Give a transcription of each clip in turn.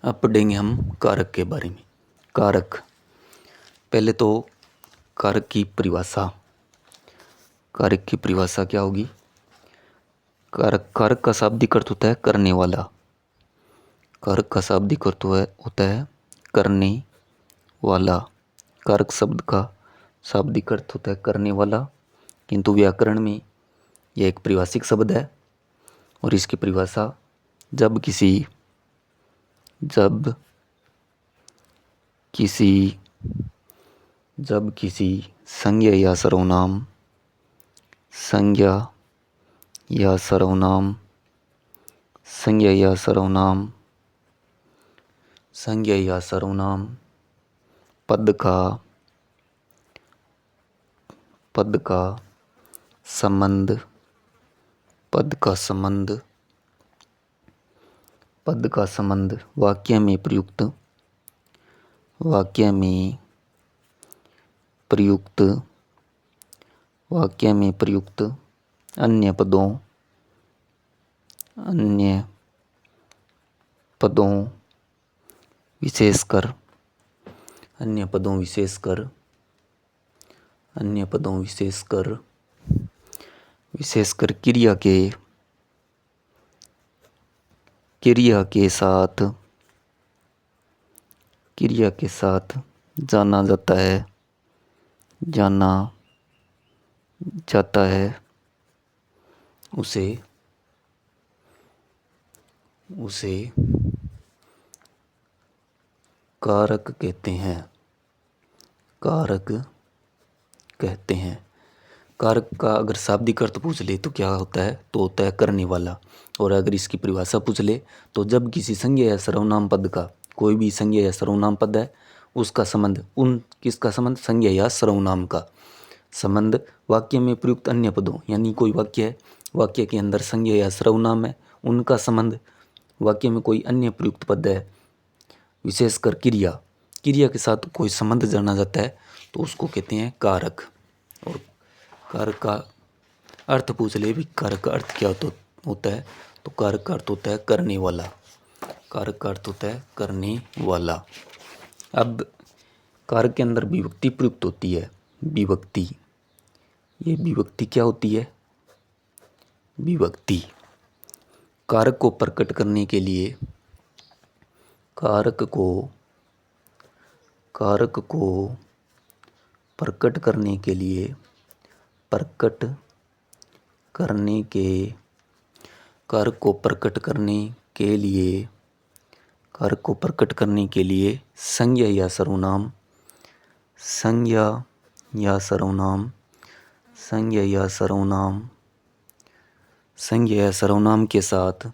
अब पढ़ेंगे हम कारक के बारे में। कारक, पहले तो कारक की परिभाषा। कारक की परिभाषा क्या होगी? कारक का शाब्दिक अर्थ होता है करने वाला। कारक का शाब्दिक अर्थ होता है करने वाला। कारक शब्द का शाब्दिक अर्थ होता है करने वाला, किंतु व्याकरण में यह एक परिभाषिक शब्द है और इसकी परिभाषा जब किसी संज्ञा या सर्वनाम पद का संबंध वाक्य में प्रयुक्त अन्य पदों विशेषकर क्रिया के साथ जाना जाता है उसे कारक कहते हैं। कारक का अगर शाब्दिक अर्थ पूछ ले तो क्या होता है? तो होता है करने वाला। और अगर इसकी परिभाषा पूछ ले तो जब किसी संज्ञा या सर्वनाम पद का, कोई भी संज्ञा या सर्वनाम पद है, उसका संबंध किसका संबंध? संज्ञा या सर्वनाम का संबंध वाक्य में प्रयुक्त अन्य पदों, यानी कोई वाक्य है, वाक्य के अंदर संज्ञा या सर्वनाम है, उनका संबंध वाक्य में कोई अन्य प्रयुक्त पद है, विशेषकर क्रिया के साथ कोई संबंध जाना जाता है तो उसको कहते हैं कारक। और कारक का अर्थ पूछ ले भी, कारक का अर्थ क्या होता है? तो कारक का अर्थ होता है करने वाला। अब कारक के अंदर विभक्ति प्रयुक्त होती है। ये विभक्ति क्या होती है? विभक्ति कारक को प्रकट करने के लिए कारक को प्रकट करने के लिए संज्ञा या सर्वनाम के साथ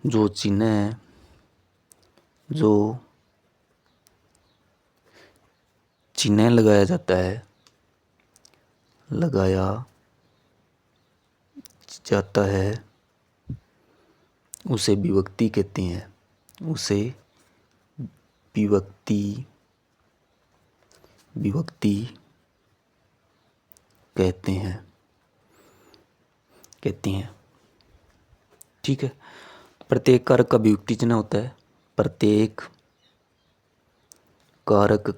जो चिन्ह लगाया जाता है उसे विभक्ति कहते हैं। कहते हैं। ठीक है। प्रत्येक कारक का विभक्ति चिन्ह होता है। प्रत्येक कारक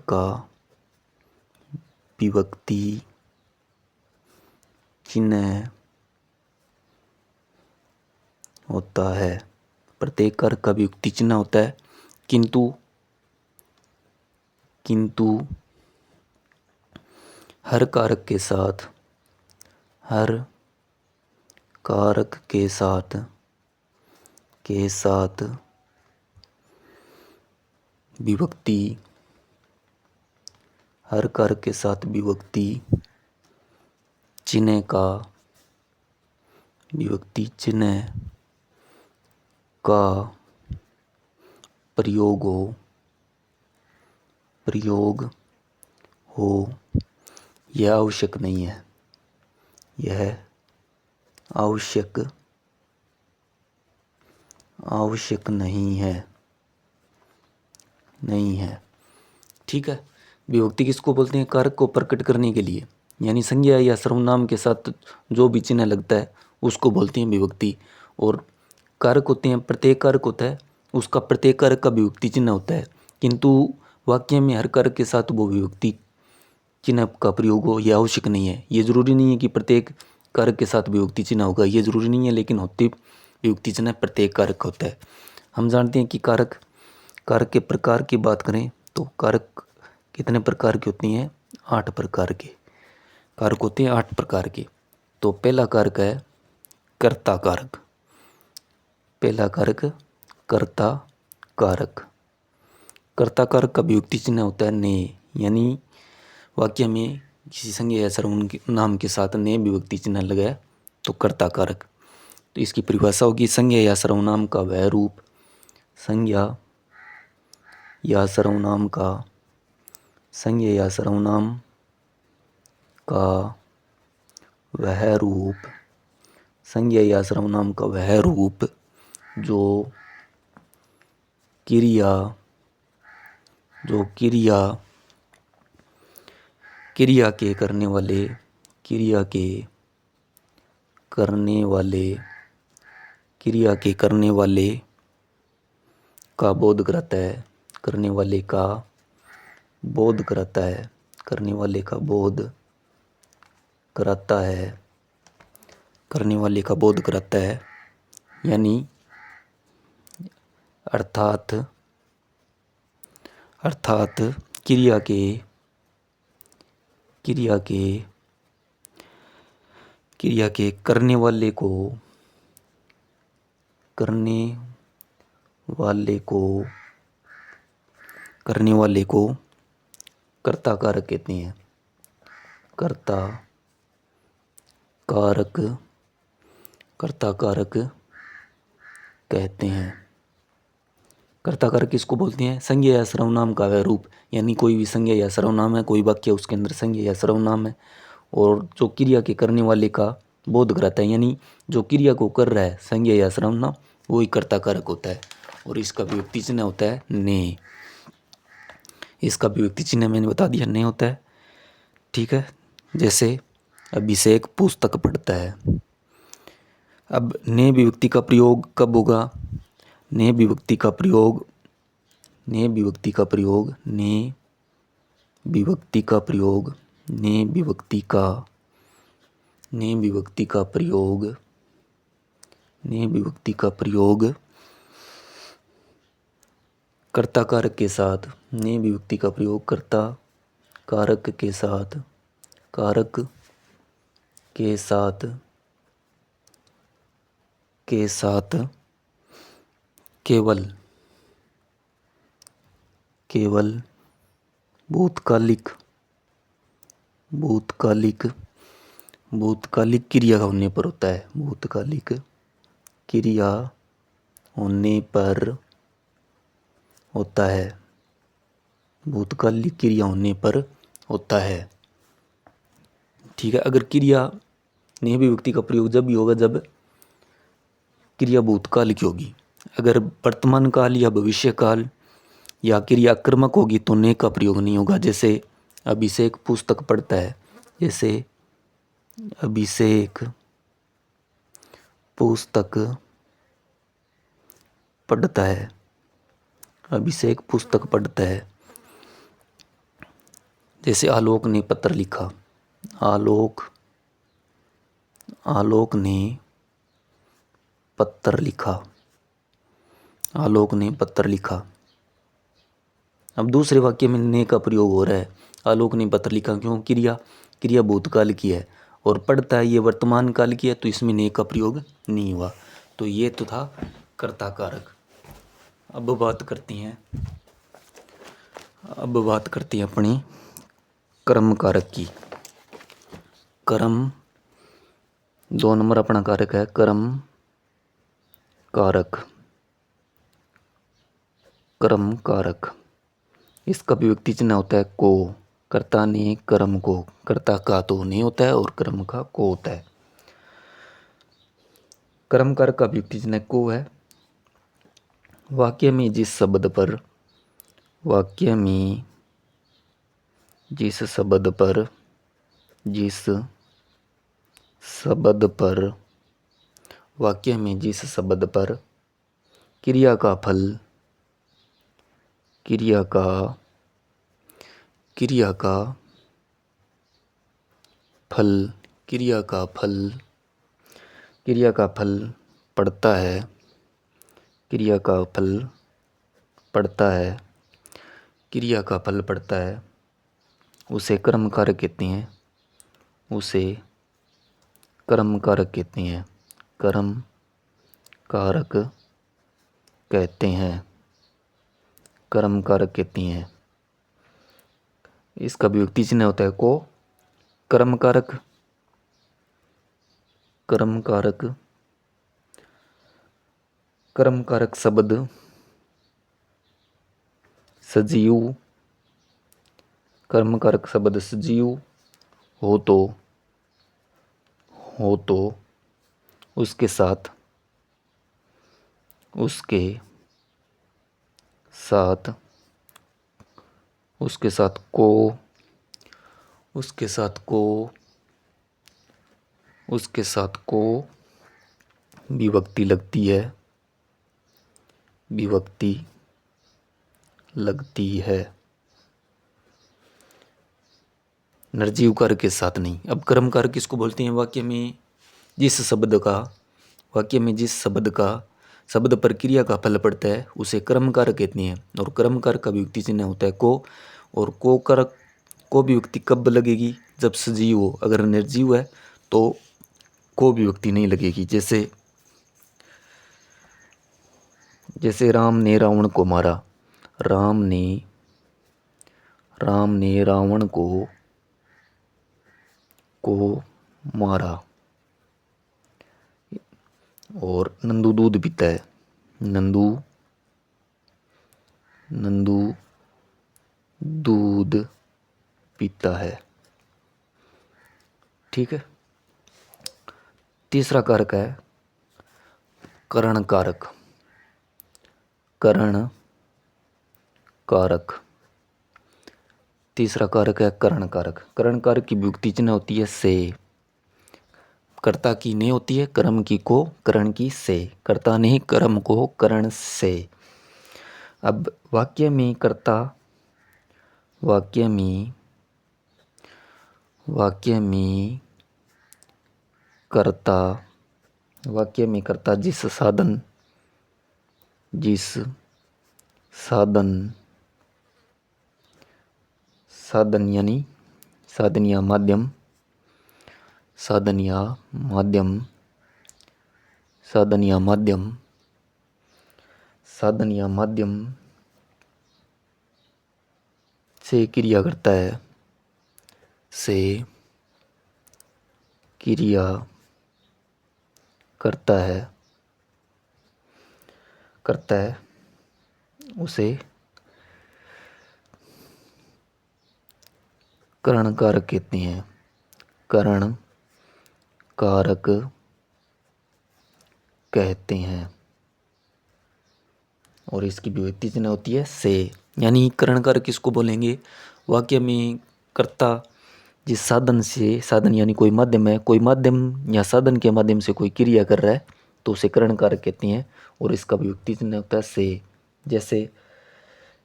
का विभक्ति चिन्ह होता है। प्रत्येक कारक का विभक्ति चिन्ह होता है, किंतु हर कारक के साथ विभक्ति चिन्ह का प्रयोग हो यह आवश्यक नहीं है। आवश्यक नहीं है। ठीक है। विभक्ति किसको बोलते हैं? कारक को प्रकट करने के लिए। यानी संज्ञा या सर्वनाम के साथ जो भी चिन्ह लगता है उसको बोलते हैं विभक्ति। और कारक होते हैं, प्रत्येक कारक होता है, उसका प्रत्येक कारक का विभक्ति चिन्ह होता है, किंतु वाक्य में हर कारक के साथ वो विभक्ति चिन्ह का प्रयोग हो यह आवश्यक नहीं है। ये जरूरी नहीं है कि प्रत्येक कारक के साथ विभक्ति चिन्ह होगा, ये जरूरी नहीं है, लेकिन होती विभक्ति चिन्ह प्रत्येक कारक होता है। हम जानते हैं कि कारक के प्रकार की बात करें तो कारक कितने प्रकार की होती हैं? 8 प्रकार के कारक होते हैं, 8 प्रकार के। तो पहला कारक है कर्ता कारक। पहला कारक कर्ता कारक। कर्ता कारक का विभक्ति चिन्ह होता है ने, यानी वाक्य में किसी संज्ञा या सर्वनाम के साथ ने विभक्ति चिन्ह लगा तो कर्ता कारक। तो इसकी परिभाषा होगी संज्ञा या सर्वनाम का वह रूप, संज्ञा या सर्वनाम का, संज्ञा या सर्वनाम का वह रूप, संज्ञा या सर्वनाम का वह रूप जो क्रिया के करने वाले, क्रिया के करने वाले का बोध कराता है, करने वाले का बोध कराता है, करने वाले का बोध कराता है, करने वाले का बोध कराता है, यानी अर्थात क्रिया के करने वाले को कर्ता कारक कहते हैं। कर्ता कारक कहते हैं। कर्ता कारक किसको बोलते हैं? संज्ञा या सर्वनाम का वह रूप, यानी कोई भी संज्ञा या सर्वनाम है, कोई वाक्य उसके अंदर संज्ञा या सर्वनाम है और जो क्रिया के करने वाले का बोध कराता है, यानी जो क्रिया को कर रहा है संज्ञा या सर्वनाम, वही कर्ता कारक होता है। और इसका विभक्ति चिन्ह होता है ने। इसका विभक्ति चिन्ह मैंने बता दिया ने होता है, ठीक है। जैसे अभिषेक पुस्तक पढ़ता है। अब ने विभक्ति का प्रयोग कब होगा? ने विभक्ति का प्रयोग कर्ता कारक के साथ, ने विभक्ति का प्रयोग कर्ता कारक के साथ, केवल भूतकालिक क्रिया होने पर होता है। भूतकालिक क्रिया होने पर होता है। भूतकालिक क्रिया होने पर होता है, ठीक है। अगर क्रिया ने विभक्ति का प्रयोग जब भी होगा जब क्रिया भूतकाल की होगी। अगर वर्तमान काल या भविष्य काल या क्रिया कर्मक होगी तो ने का प्रयोग नहीं होगा। जैसे अभिषेक पुस्तक पढ़ता है, जैसे अभिषेक पुस्तक पढ़ता है, अभिषेक पुस्तक पढ़ता है। जैसे आलोक ने पत्र लिखा, आलोक ने पत्र लिखा, आलोक ने पत्र लिखा। अब दूसरे वाक्य में ने का प्रयोग हो रहा है, आलोक ने पत्र लिखा, क्यों? क्रिया भूतकाल की है और पढ़ता है ये वर्तमान काल की है, तो इसमें ने का प्रयोग नहीं हुआ। तो ये तो था कर्ता कारक। अब बात करते हैं अपनी कर्म कारक की। कर्म 2 नंबर अपना कारक है कर्म कारक। इसका विभक्ति चिन्ह होता है को। कर्ता ने कर्म को, कर्ता का तो ने होता है और कर्म का को होता है। कर्म कारक का विभक्ति चिन्ह को है। वाक्य में जिस शब्द पर जिस शब्द पर, वाक्य में जिस शब्द पर क्रिया का फल, क्रिया का फल, क्रिया का फल, क्रिया का फल पड़ता है, क्रिया का फल पड़ता है, क्रिया का फल पड़ता है, उसे कर्म कारक कहते हैं, उसे कर्म कारक कहते हैं, कर्म कारक कहते हैं, कर्म कारक कहते हैं। इसका विभक्ति चिन्ह होता है को, कर्म कारक, कर्म कारक, कर्म कारक शब्द सजीव, कर्म कारक शब्द सजीव हो तो उसके साथ, उसके साथ, उसके साथ को, उसके साथ को, उसके साथ को विभक्ति लगती है, विभक्ति लगती है, निर्जीव कारक के साथ नहीं। अब कर्म कारक किसको बोलते हैं? वाक्य में जिस शब्द का, वाक्य में जिस शब्द का, शब्द पर क्रिया का फल पड़ता है उसे कर्म कारक कहते हैं। और कर्म कारक का विभक्ति चिन्ह होता है को, और को कारक को विभक्ति कब लगेगी? जब सजीव हो। अगर निर्जीव है तो को विभक्ति नहीं लगेगी। जैसे जैसे राम ने रावण को मारा, राम ने रावण को मारा। और नंदू दूध पीता है, नंदू दूध पीता है। ठीक है। तीसरा कारक है करण कारक, करण कारक। तीसरा कारक है करण कारक। करण कारक की विभक्ति चिन्ह होती है से। कर्ता की ने होती है, कर्म की को, करण की से। कर्ता ने कर्म को करण से। अब वाक्य में कर्ता, वाक्य में कर्ता, वाक्य में कर्ता जिस साधन, साधन यानी साधन या माध्यम, साधन या माध्यम, साधन या माध्यम, साधन या माध्यम से क्रिया करता है, से क्रिया करता है, उसे करण कारक कहते हैं, करण कारक कहते हैं। और इसकी विभक्ति चिन्ह होती है से। यानी करण कारक किसको बोलेंगे? वाक्य में कर्ता जिस साधन से, साधन यानी कोई माध्यम है, कोई माध्यम या साधन के माध्यम से कोई क्रिया कर रहा है तो उसे करण कारक कहते हैं। और इसका विभक्ति चिन्ह होता है से।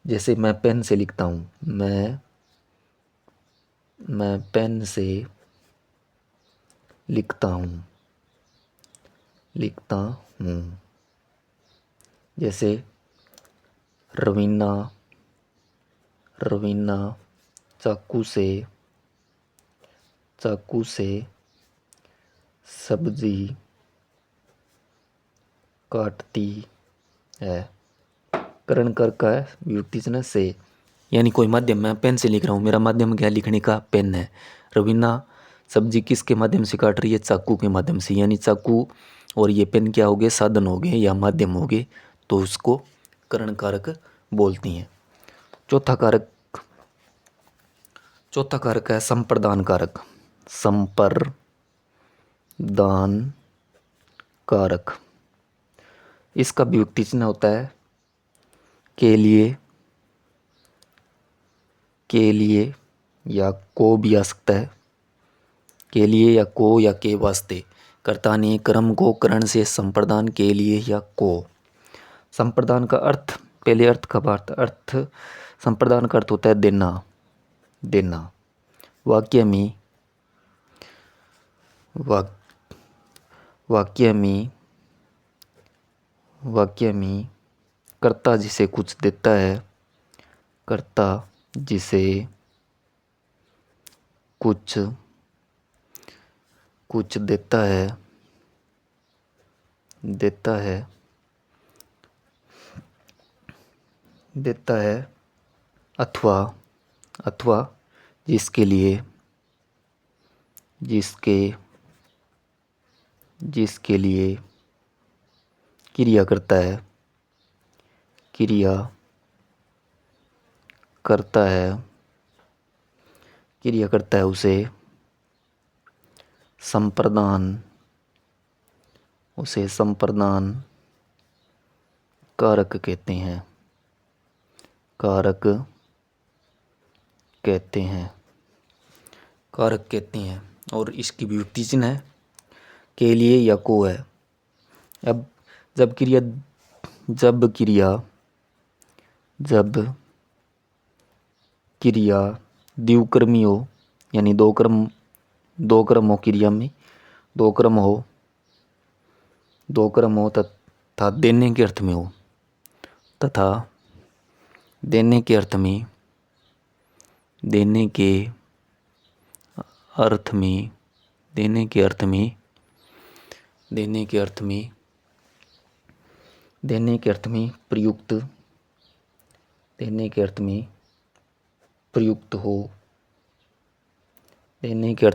जैसे मैं पेन से लिखता हूँ, मैं पेन से लिखता हूँ, जैसे रवीना चाकू से सब्जी काटती है। करण कारक का है विभक्ति चिन्ह से। यानी कोई माध्यम, मैं पेन से लिख रहा हूँ, मेरा माध्यम क्या लिखने का? पेन है। रवीना सब्जी किसके माध्यम से काट रही है? चाकू के माध्यम से। यानी चाकू और ये पेन क्या हो गए? साधन हो गए या माध्यम हो गए, तो उसको करण कारक बोलती हैं। चौथा कारक है संप्रदान कारक, संप्रदान कारक। इसका विभक्ति चिन्ह होता है के लिए या को भी आ सकता है, के लिए या को या के वास्ते। कर्ता ने कर्म को करण से संप्रदान के लिए या को। संप्रदान का अर्थ, पहले अर्थ का अर्थ संप्रदान का अर्थ होता है देना, देना। वाक्य में वाक्य में कर्ता जिसे कुछ देता है, कर्ता जिसे कुछ देता है अथवा जिसके लिए क्रिया करता है उसे संप्रदान कारक कहते हैं। और इसकी विभक्ति चिन्ह है के लिए या को है। अब जब क्रिया द्विकर्मी हो, यानी दो क्रम हो, क्रिया में दो क्रम हो तथा देने के अर्थ में हो, देने के अर्थ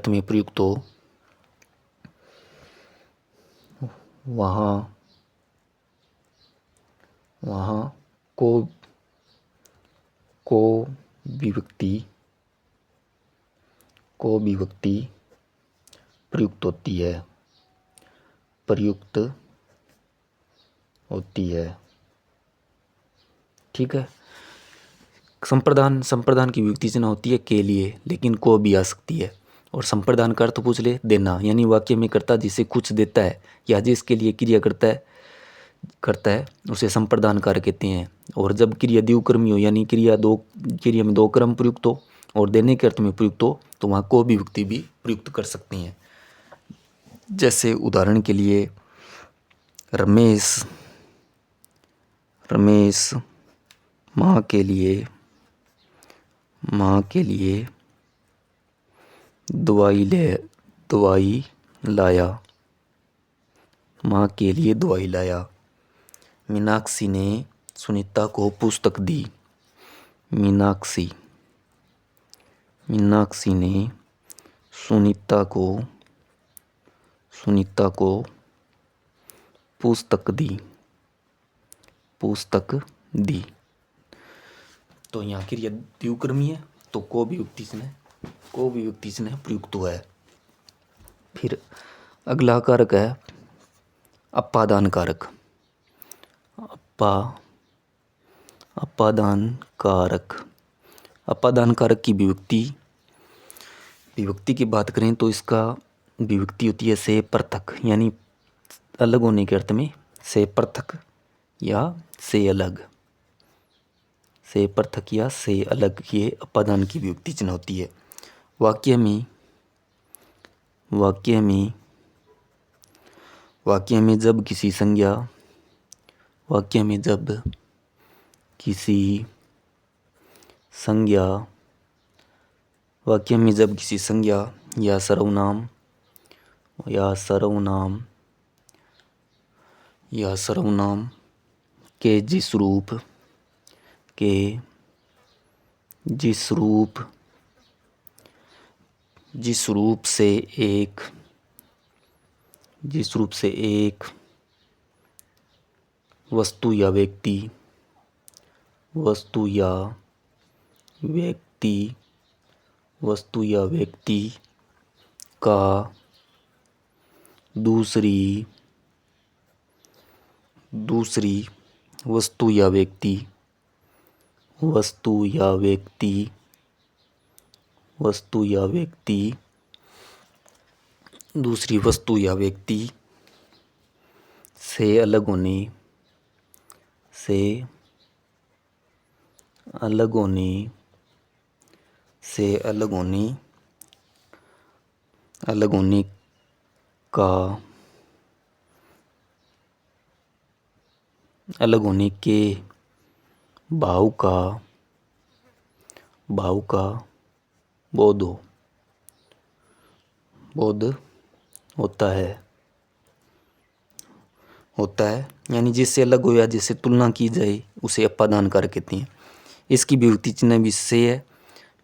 में प्रयुक्त हो, वहाँ को विभक्ति प्रयुक्त होती है। ठीक है। संप्रदान की विभक्ति चिन्ह होती है के लिए, लेकिन को भी आ सकती है। और संप्रदान का अर्थ पूछ ले, देना, यानी वाक्य में कर्ता जिसे कुछ देता है या जिसके लिए क्रिया करता है उसे संप्रदान कारक कहते हैं। और जब क्रिया द्विकर्मी हो, यानी क्रिया में दो क्रम प्रयुक्त हो और देने के अर्थ में प्रयुक्त हो, तो वहाँ को विभक्ति भी प्रयुक्त कर सकती हैं। जैसे उदाहरण के लिए रमेश माँ के लिए दवाई लाया। मीनाक्षी ने सुनीता को पुस्तक दी। मीनाक्षी ने सुनीता को पुस्तक दी। तो यहाँ क्रिया द्विकर्मी है, तो को विभक्ति चिन्ह प्रयुक्त हुआ है। फिर अगला कारक है अपादान कारक। अपादान कारक की विभक्ति की बात करें तो इसका विभक्ति होती है से पृथक, यानी अलग होने के अर्थ में से पृथक या से अलग। से पृथक या से अलग, ये अपादान की विभक्ति चिन्ह होती है। वाक्य में जब किसी संज्ञा या सर्वनाम के जिस रूप से एक वस्तु या व्यक्ति का दूसरी वस्तु या व्यक्ति दूसरी वस्तु या व्यक्ति से अलग होने, से अलग होने, से अलग होने, अलग होने का, अलग होने के भाव का, भाव का बोध हो, बोध होता है, होता है। यानी जिससे अलग हो या जिससे तुलना की जाए उसे अपादान कारक कहते हैं। इसकी विभक्ति चिन्ह भी से है।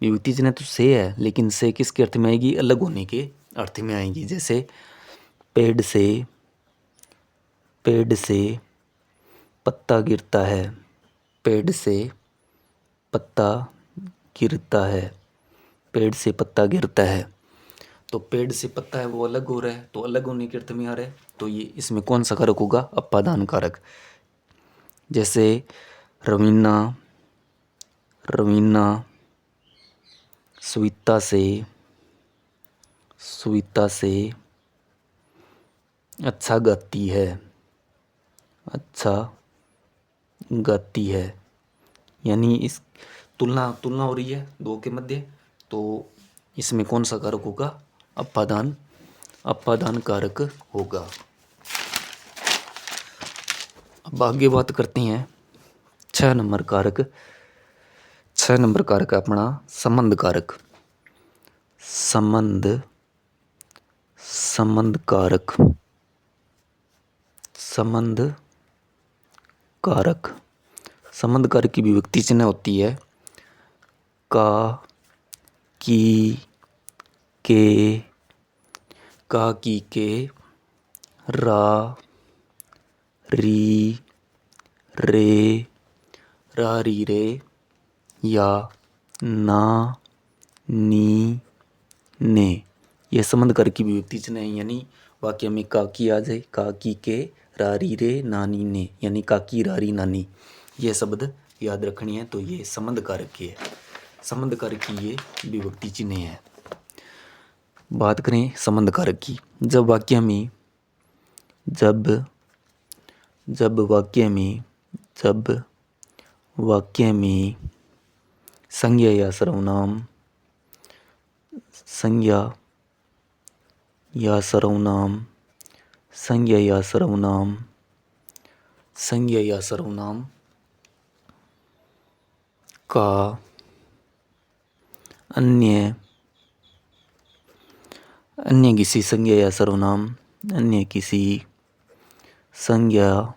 विभक्ति चिन्ह तो से है, लेकिन से किसके अर्थ में आएगी? अलग होने के अर्थ में आएगी। जैसे पेड़ से, पेड़ से पत्ता गिरता है, पेड़ से पत्ता गिरता है, पेड़ से पत्ता गिरता है। तो पेड़ से पत्ता है वो अलग हो रहा है, तो अलग होने के अर्थ में आ रहा है। तो ये इसमें कौन सा कारक होगा? अपादान कारक। जैसे रवीना, रवीना सुविता से, सुविता से अच्छा गाती है, अच्छा गाती है। यानी इस तुलना हो रही है दो के मध्य, तो इसमें कौन सा कारक होगा? अपादान, अपादान कारक होगा। अब आगे बात करते हैं 6 नंबर कारक। 6 नंबर कारक है अपना संबंध कारक। संबंध, संबंध कारक, संबंध कारक। संबंध कारक की विभक्ति चिन्ह होती है का, की, के, का, की, के, रा, री, रे, रा, री, रे, या, ना, नी, ने। यह संबंध कारक की विभक्ति चिन्ह है। यानी वाक्य में का की आ जाए, का, की, के, रा, री, रे, नानी, ने, यानी काकी, रारी, नानी, ये शब्द याद रखनी है। तो ये संबंध कारक की है, संबंध कारक की ये विभक्ति चिन्ह है। बात करें संबंध कारक की। जब वाक्य में, जब, जब वाक्य में, जब वाक्य में संज्ञा या सर्वनाम, संज्ञा या सर्वनाम, संज्ञा या सर्वनाम, संज्ञा या सर्वनाम का अन्य, अन्य किसी संज्ञा या सर्वनाम, अन्य किसी संज्ञा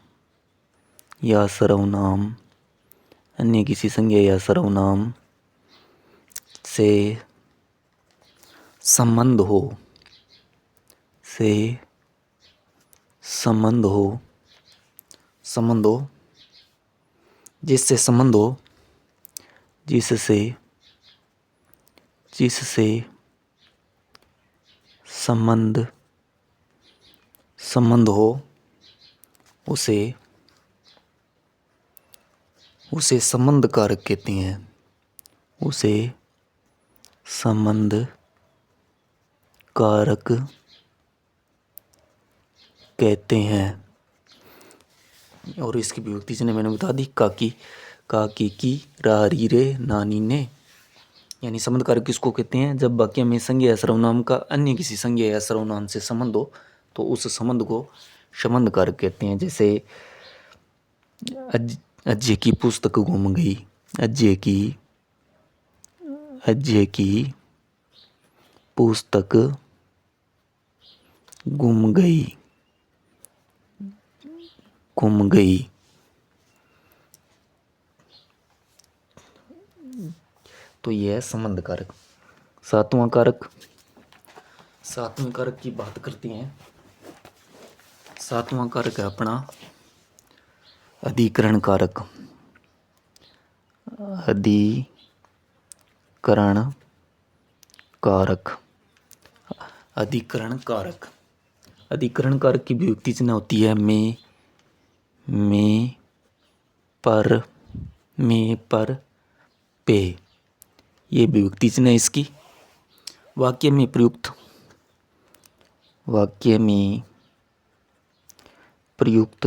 या सर्वनाम, अन्य किसी संज्ञा या सर्वनाम से संबंध हो, से संबंध हो, संबंध हो, जिससे संबंध हो, जिससे, जिससे संबंध, संबंध हो, उसे, उसे संबंध कारक कहते हैं, उसे संबंध कारक कहते हैं। और इसकी विभक्ति चिन्ह मैंने बता दी, काकी, काकी, की, रा, री, रे, नानी, ने। यानी संबंध कारक किसको कहते हैं? जब वाक्य में संज्ञा या सर्वनाम का अन्य किसी संज्ञा या सर्वनाम से संबंध हो, तो उस संबंध को संबंध कारक कहते हैं। जैसे अजय की पुस्तक गुम गई, अजय की, अजय की पुस्तक गुम गई, गुम गई। तो यह है संबंध कारक। 7वां कारक, 7वें कारक की बात करते हैं। 7वां कारक है अपना अधिकरण कारक। अधिकरण कारक, अधिकरण कारक। अधिकरण कारक की विभक्ति चिन्ह होती है में, पर, में, पर, पे। ये विभक्ति चिन्ह है इसकी। वाक्य में प्रयुक्त, वाक्य में प्रयुक्त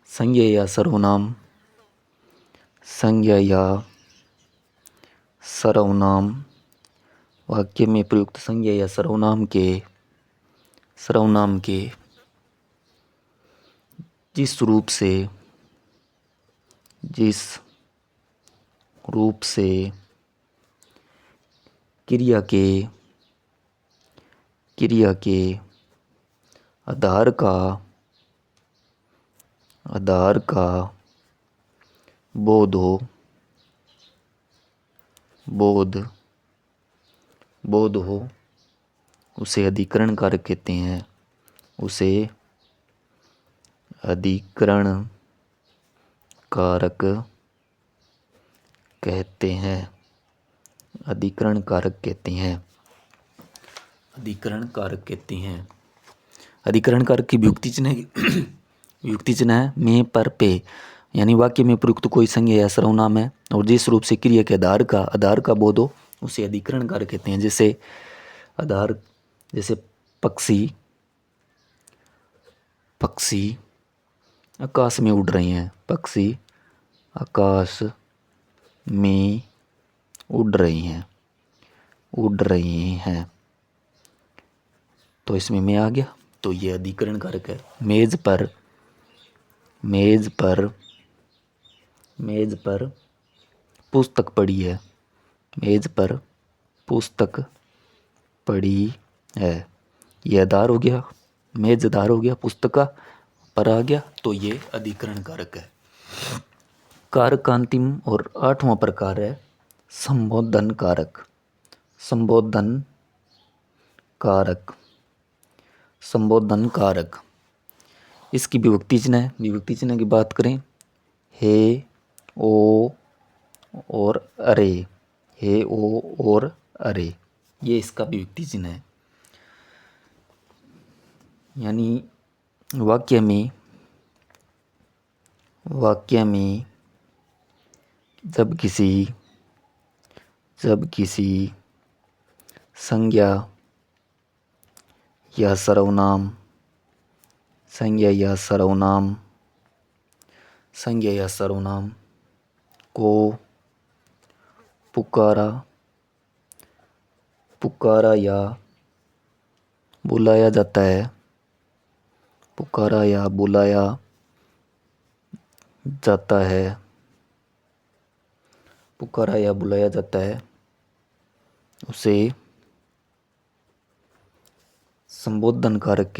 संज्ञा या सर्वनाम वाक्य में प्रयुक्त संज्ञा या सर्वनाम के जिस रूप से क्रिया के आधार का बोध हो उसे अधिकरण कारक कहते हैं। अधिकरण कारक कहते हैं। अधिकरण कारक की विभक्ति चिन्ह है में, पर, पे। यानी वाक्य में प्रयुक्त कोई संज्ञा या सर्वनाम है और जिस रूप से क्रिया के आधार का बोध हो उसे अधिकरण कारक कहते हैं। जैसे पक्षी आकाश में उड़ रहे हैं। पक्षी आकाश में उड़ रही हैं। तो इसमें मैं आ गया, तो ये अधिकरण कारक है। मेज पर पुस्तक पड़ी है। मेज पर पुस्तक पड़ी है। ये आधार हो गया, मेज आधार हो गया, पुस्तक का पर आ गया, तो ये अधिकरण कारक है। कारक का अंतिम और 8वां प्रकार है संबोधन कारक। इसकी विभक्ति चिन्ह की बात करें, हे, ओ और अरे। ये इसका विभक्ति चिन्ह है। यानी वाक्य में जब किसी संज्ञा या सर्वनाम को पुकारा या बुलाया जाता है। उसे संबोधन कारक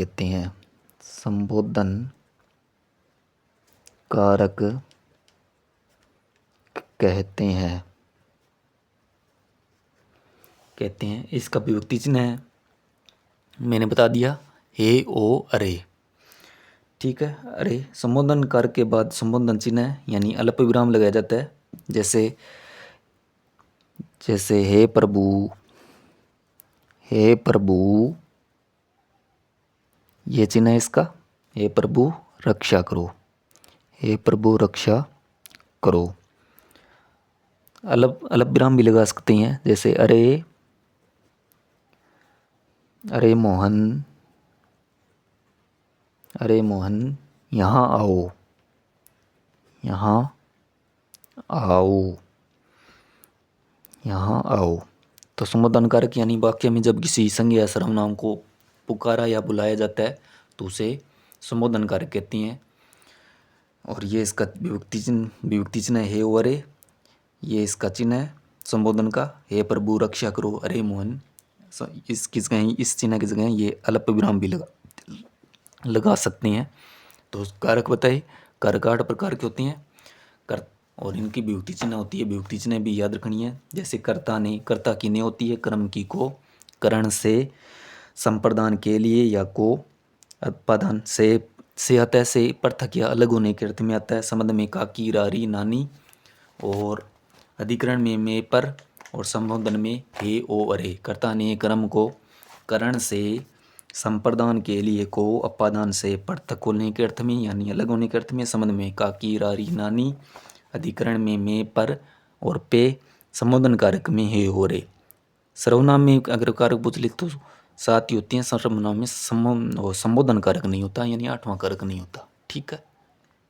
कहते हैं। इसका विभक्ति चिन्ह है, मैंने बता दिया, हे, ओ, अरे। ठीक है। अरे संबोधन कारक के बाद संबोधन चिन्ह है, यानी अल्प विराम लगाया जाता है। जैसे हे प्रभु, ये चिन्ह है इसका। हे प्रभु रक्षा करो। अल्प विराम भी लगा सकते हैं, जैसे अरे मोहन यहाँ आओ। तो संबोधन कारक यानी वाक्य में जब किसी संज्ञा या सर्वनाम को पुकारा या बुलाया जाता है तो उसे संबोधन कारक कहती हैं। और ये इसका विभक्ति चिन्ह है, हे ओ अरे। ये इसका चिन्ह है संबोधन का, हे प्रभु रक्षा करो, अरे मोहन। इस चिन्ह की जगह ये अल्प विराम भी लगा सकते हैं। तो कारक बताए, कारक 8 प्रकार के होते हैं। और इनकी विभक्ति चिन्ह होती है। विभक्ति चिन्ह भी याद रखनी है। जैसे कर्ता की ने होती है, कर्म की को, करण से, संप्रदान के लिए या को, उत्पादन से आता है, से पृथक या अलग होने के अर्थ में आता है। संबंध में काकी, रारी, नानी, और अधिकरण में पर, और संबोधन में हे, ओ, अरे। कर्ता ने कर्म को करण से, संप्रदान के लिए को, अपादान से पृथक होने के अर्थ में यानी अलग होने के अर्थ में। संबंध में काकी, रारी, नानी, अधिकरण में पर और पे, संबोधन कारक में हे, हो, रे। सर्वनाम में अगर कारक पूछ ले तो 7 ही होती हैं, सर्वनाम में संबोधन कारक नहीं होता, यानी 8वां कारक नहीं होता। ठीक है।